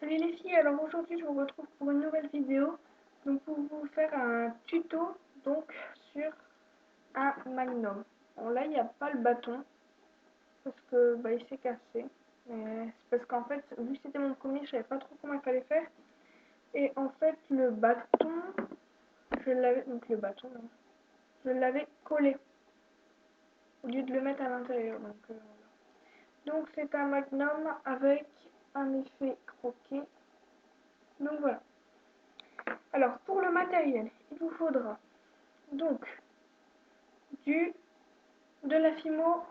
Salut les filles, alors aujourd'hui je vous retrouve pour une nouvelle vidéo, donc pour vous faire un tuto donc sur un magnum. Bon là il n'y a pas le bâton parce que il s'est cassé, mais c'est parce qu'en fait vu que c'était mon premier je savais pas trop comment il fallait faire et en fait le bâton je l'avais donc le bâton non, je l'avais collé au lieu de le mettre à l'intérieur voilà. Donc c'est un magnum avec un effet croqué, donc voilà. Alors, pour le matériel, il vous faudra donc de la Fimo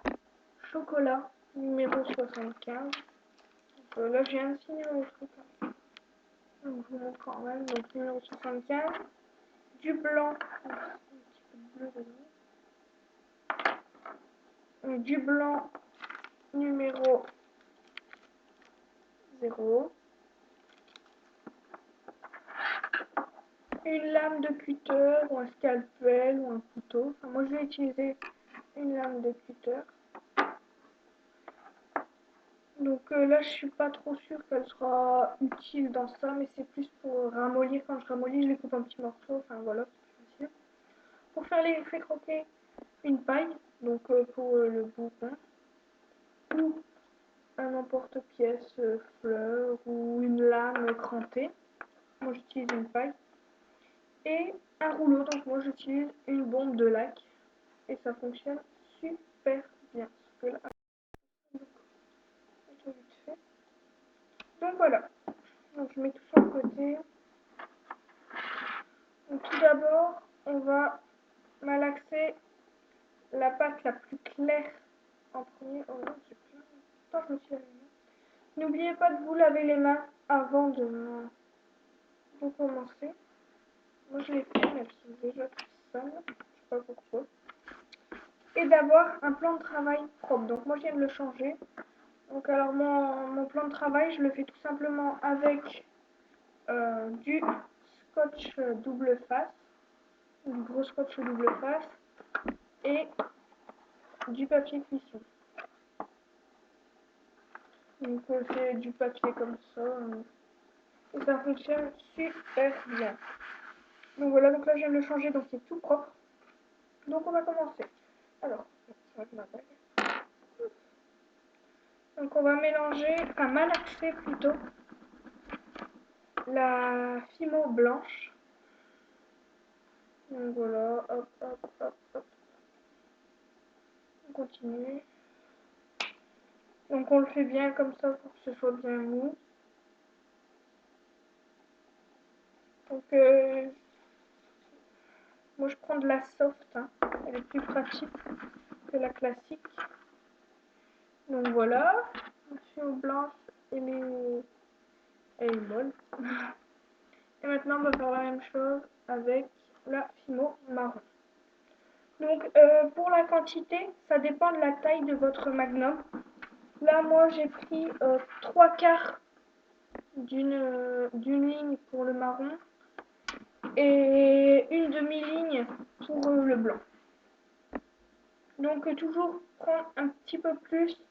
chocolat numéro 75. Là, j'ai un petit numéro truc. Donc, je vous montre quand même. Donc, numéro 75. Du blanc. Un petit peu de bleu dedans. Du blanc numéro 0. Une lame de cutter ou un scalpel ou un couteau. Enfin, moi, je vais utiliser une lame de cutter. Donc là, je suis pas trop sûre qu'elle sera utile dans ça, mais c'est plus pour ramollir. Quand je ramollis, je les coupe en petits morceaux. Enfin voilà, c'est plus facile. Pour faire l'effet croquer, une paille, donc pour le bouton, ou un emporte-pièce fleur ou une lame crantée. Moi, j'utilise une paille. Et un rouleau, donc moi, j'utilise une bombe de lac. Et ça fonctionne super bien. Parce que là, vite fait. Donc voilà. Donc je mets tout sur le côté. Donc tout d'abord, on va malaxer la pâte la plus claire en premier. Oh non, j'ai plein. Attends, je me suis lavé les mains. N'oubliez pas de vous laver les mains avant de commencer. Moi je l'ai fait, mais elles sont déjà toutes sales. Je sais pas pourquoi. Et d'avoir un plan de travail propre. Donc moi je viens de le changer. Donc alors mon plan de travail, je le fais tout simplement avec du scotch double face. Du gros scotch double face. Et du papier cuisson. Donc c'est du papier comme ça. Et ça fonctionne super bien. Donc voilà, donc là je viens de le changer, donc c'est tout propre. Donc on va commencer. Alors, ça va ma bague. Donc on va mélanger, enfin malaxer plutôt, la Fimo blanche. Donc voilà, hop, hop, hop, hop. On continue. Donc on le fait bien comme ça pour que ce soit bien mou. Donc moi je prends de la soft, hein. Elle est plus pratique que la classique. Donc voilà, la Fimo blanche elle est molle. Et maintenant on va faire la même chose avec la Fimo marron. Donc pour la quantité, ça dépend de la taille de votre magnum. Là moi j'ai pris 3 quarts d'une ligne pour le marron et une demi-ligne pour le blanc. Donc toujours prendre un petit peu plus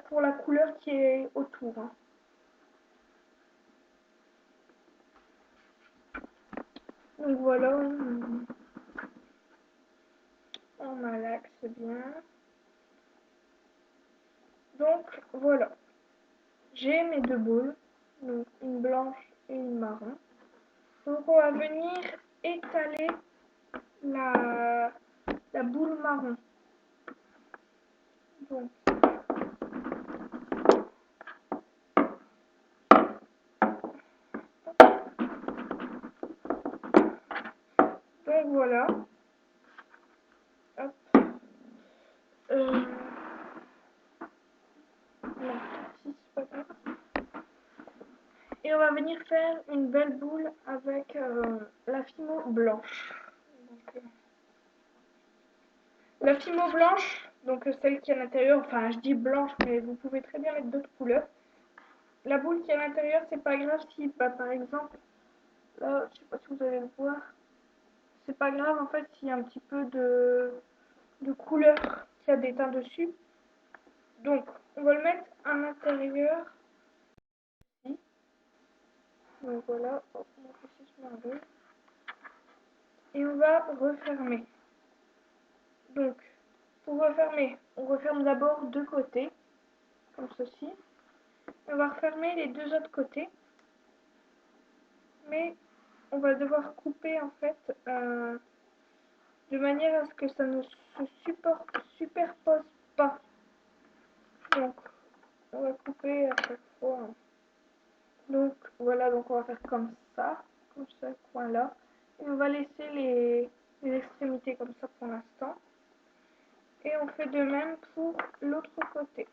pour la couleur qui est autour. Hein. Donc voilà, on malaxe bien. Donc voilà, j'ai mes deux boules, donc une blanche et une marron. Donc on va venir étaler la boule marron. Donc, voilà. Hop. Non, si, c'est pas grave. Et on va venir faire une belle boule avec la Fimo blanche. Donc, la Fimo blanche, donc celle qui est à l'intérieur, enfin je dis blanche, mais vous pouvez très bien mettre d'autres couleurs. La boule qui est à l'intérieur, c'est pas grave si, par exemple, là, je sais pas si vous allez le voir, c'est pas grave en fait s'il y a un petit peu de couleur qui a des teints dessus. Donc, on va le mettre à l'intérieur. Donc voilà, hop, mon focus merveille. Et on va refermer. Donc, pour refermer, on referme d'abord deux côtés, comme ceci. On va refermer les deux autres côtés. Mais on va devoir couper en fait de manière à ce que ça ne se superpose pas. Donc, on va couper à chaque fois. Donc, voilà, donc on va faire comme ça coin-là. Et on va laisser les extrémités comme ça pour l'instant. Et on fait de même pour l'autre côté.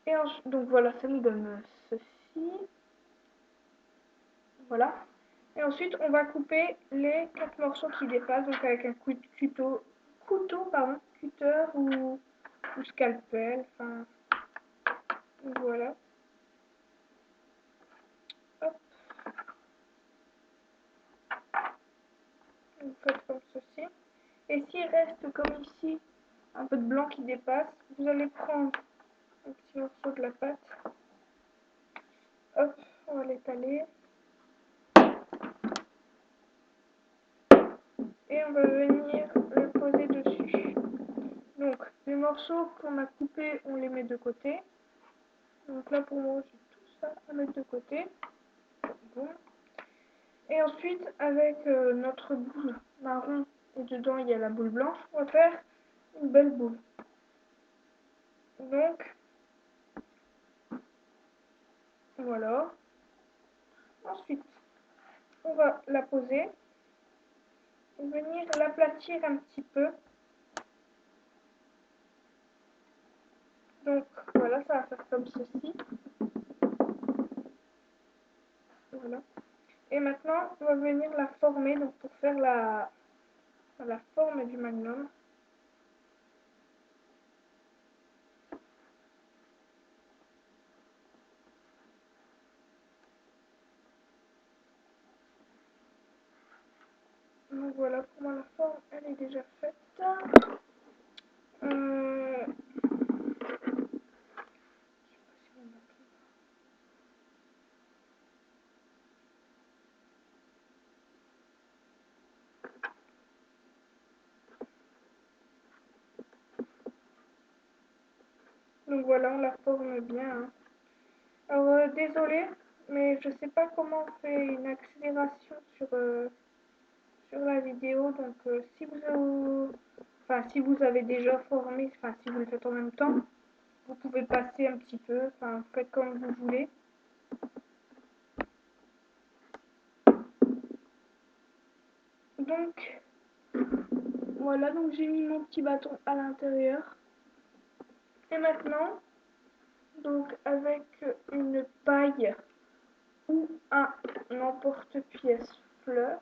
Et ensuite, donc voilà, ça nous donne ceci. Voilà. Et ensuite, on va couper les 4 morceaux qui dépassent, donc avec un cutter ou scalpel. Enfin, voilà. Hop. Vous faites comme ceci. Et s'il reste comme ici un peu de blanc qui dépasse, vous allez prendre un petit morceau de la pâte. Hop, on va l'étaler. Et on va venir le poser dessus. Donc, les morceaux qu'on a coupés, on les met de côté. Donc là, pour moi, j'ai tout ça à mettre de côté. Bon. Et ensuite, avec notre boule marron, et dedans, il y a la boule blanche, on va faire une belle boule. Donc, voilà. Ensuite, on va la poser. Venir l'aplatir un petit peu. Donc, voilà, ça va faire comme ceci. Voilà. Et maintenant, on va venir la former, donc pour faire la forme du magnum. Donc voilà, pour moi la forme, elle est déjà faite. Donc voilà, on la forme bien. Hein. Alors désolé, mais je sais pas comment on fait une accélération sur la vidéo. Donc si vous avez déjà formé, enfin si vous le faites en même temps, vous pouvez passer un petit peu, enfin faites comme vous voulez. Donc voilà, donc j'ai mis mon petit bâton à l'intérieur. Et maintenant, donc avec une paille ou un emporte-pièce fleur,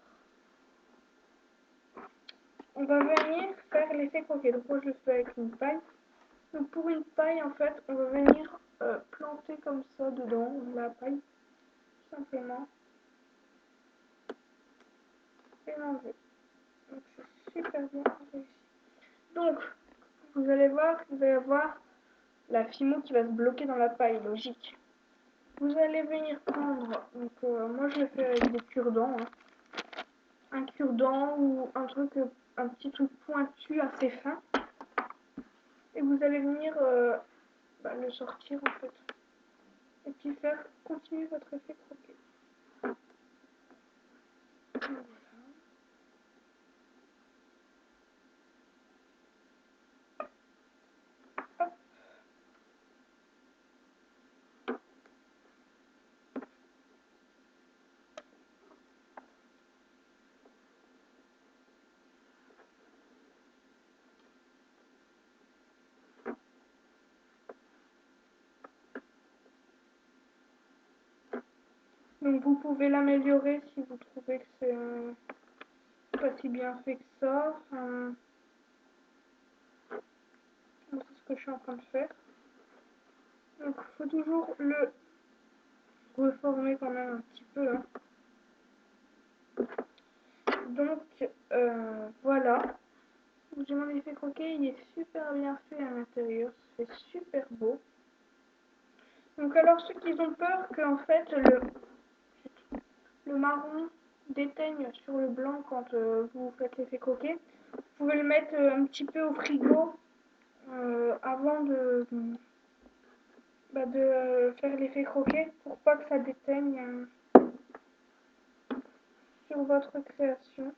on va venir faire l'effet croquet. Donc moi je le fais avec une paille. Donc pour une paille en fait, on va venir planter comme ça dedans la paille, tout simplement, et l'enlever. Donc c'est super bien réussi. Donc vous allez voir, vous allez avoir la fimo qui va se bloquer dans la paille, logique. Vous allez venir prendre, donc moi je le fais avec des cure-dents, hein. Un cure-dent ou un petit truc pointu assez fin. Et vous allez venir le sortir en fait. Et puis faire continuer votre effet croquet. Voilà. Hop. Donc vous pouvez l'améliorer si vous trouvez que c'est pas si bien fait que ça. Enfin, c'est ce que je suis en train de faire. Donc il faut toujours le reformer quand même un petit peu. Hein. Donc voilà. J'ai mon effet croquet, il est super bien fait à l'intérieur. C'est super beau. Donc Donc alors ceux qui ont peur que en fait le marron déteigne sur le blanc quand vous faites l'effet croquet, vous pouvez le mettre un petit peu au frigo avant de faire l'effet croquet pour pas que ça déteigne sur votre création.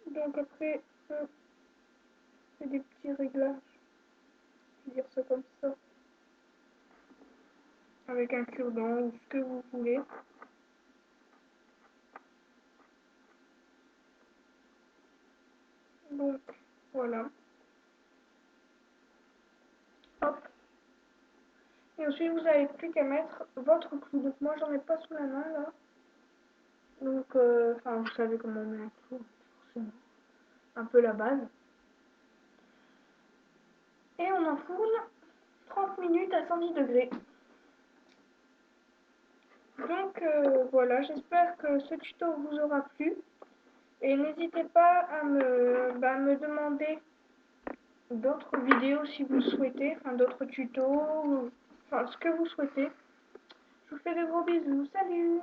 Donc après, c'est des petits réglages, je vais dire ça comme ça, avec un cure-dent ou ce que vous voulez. Donc voilà. Hop. Et ensuite vous n'avez plus qu'à mettre votre clou. Donc moi j'en ai pas sous la main là. Donc enfin vous savez comment on met un clou, forcément. Un peu la base. Et on enfourne 30 minutes à 110 degrés. Donc voilà, j'espère que ce tuto vous aura plu. Et n'hésitez pas à me demander d'autres vidéos si vous le souhaitez, enfin d'autres tutos, enfin ce que vous souhaitez. Je vous fais de gros bisous, salut!